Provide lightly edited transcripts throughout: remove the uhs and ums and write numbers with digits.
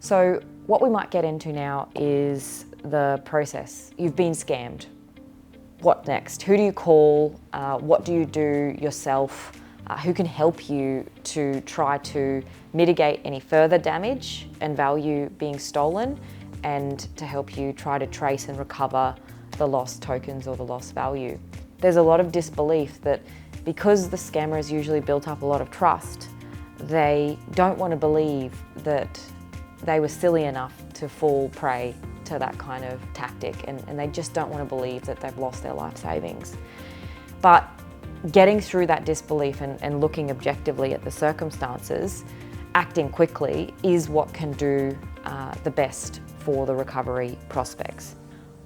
So what we might get into now is the process. You've been scammed. What next? Who do you call? What do you do yourself? Who can help you to try to mitigate any further damage and value being stolen, and to help you try to trace and recover the lost tokens or the lost value? There's a lot of disbelief that because the scammer has usually built up a lot of trust, they don't want to believe that they were silly enough to fall prey to that kind of tactic, and they just don't want to believe that they've lost their life savings. But getting through that disbelief and looking objectively at the circumstances, acting quickly is what can do the best for the recovery prospects.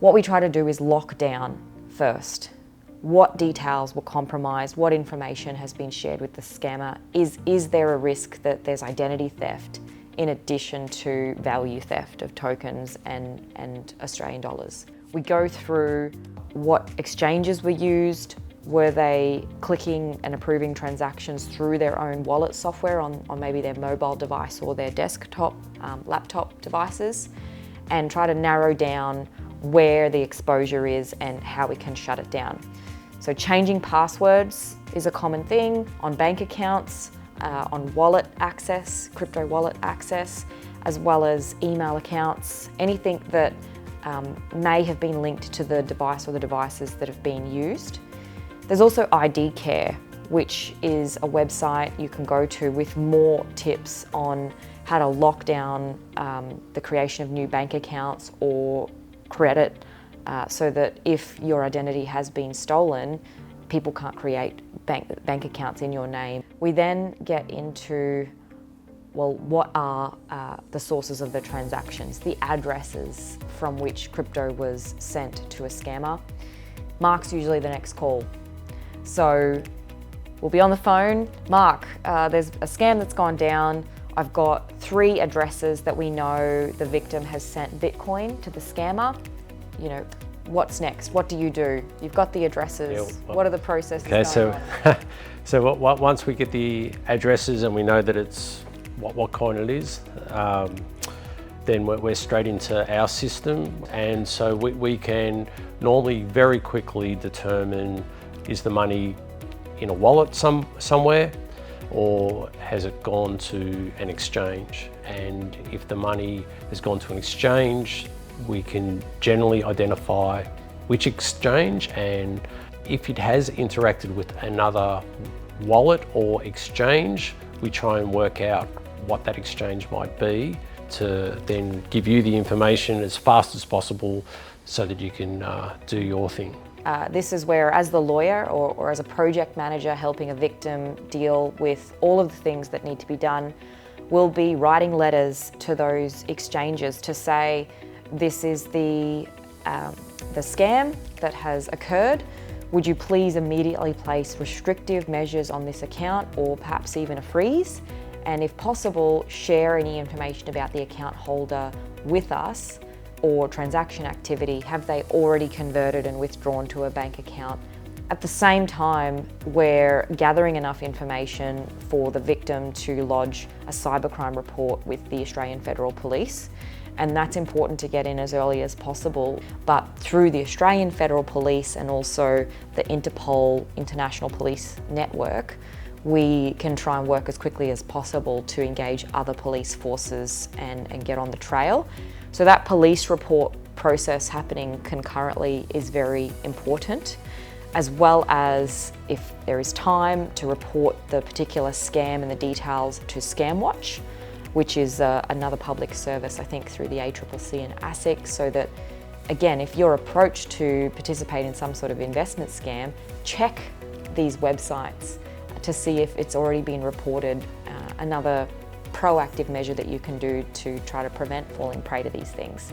What we try to do is lock down first. What details were compromised? What information has been shared with the scammer? Is there a risk that there's identity theft in addition to value theft of tokens and Australian dollars? We go through what exchanges were used. Were they clicking and approving transactions through their own wallet software on maybe their mobile device or their desktop, laptop devices? And try to narrow down where the exposure is and how we can shut it down. So changing passwords is a common thing on bank accounts, on wallet access, crypto wallet access, as well as email accounts, anything that may have been linked to the device or the devices that have been used. There's also ID Care, which is a website you can go to with more tips on how to lock down the creation of new bank accounts or credit, so that if your identity has been stolen, people can't create bank accounts in your name. We then get into, well, what are the sources of the transactions, the addresses from which crypto was sent to a scammer. Mark's usually the next call. So we'll be on the phone. Mark, there's a scam that's gone down. I've got 3 addresses that we know the victim has sent Bitcoin to the scammer. You know, what's next? What do you do? You've got the addresses. Yeah, what are the processes going on? So once we get the addresses and we know that it's what coin it is, then we're straight into our system. And so we can normally very quickly determine, is the money in a wallet somewhere, or has it gone to an exchange? And if the money has gone to an exchange, we can generally identify which exchange, and if it has interacted with another wallet or exchange, we try and work out what that exchange might be to then give you the information as fast as possible so that you can do your thing. This is where, as the lawyer or as a project manager helping a victim deal with all of the things that need to be done, we'll be writing letters to those exchanges to say, this is the scam that has occurred. Would you please immediately place restrictive measures on this account, or perhaps even a freeze? And if possible, share any information about the account holder with us, or transaction activity. Have they already converted and withdrawn to a bank account? At the same time, we're gathering enough information for the victim to lodge a cybercrime report with the Australian Federal Police. And that's important to get in as early as possible. But through the Australian Federal Police and also the Interpol International Police Network, we can try and work as quickly as possible to engage other police forces and get on the trail. So that police report process happening concurrently is very important, as well as, if there is time, to report the particular scam and the details to ScamWatch, which is another public service, I think, through the ACCC and ASIC, so that, again, if you're approached to participate in some sort of investment scam, check these websites to see if it's already been reported. Another proactive measure that you can do to try to prevent falling prey to these things.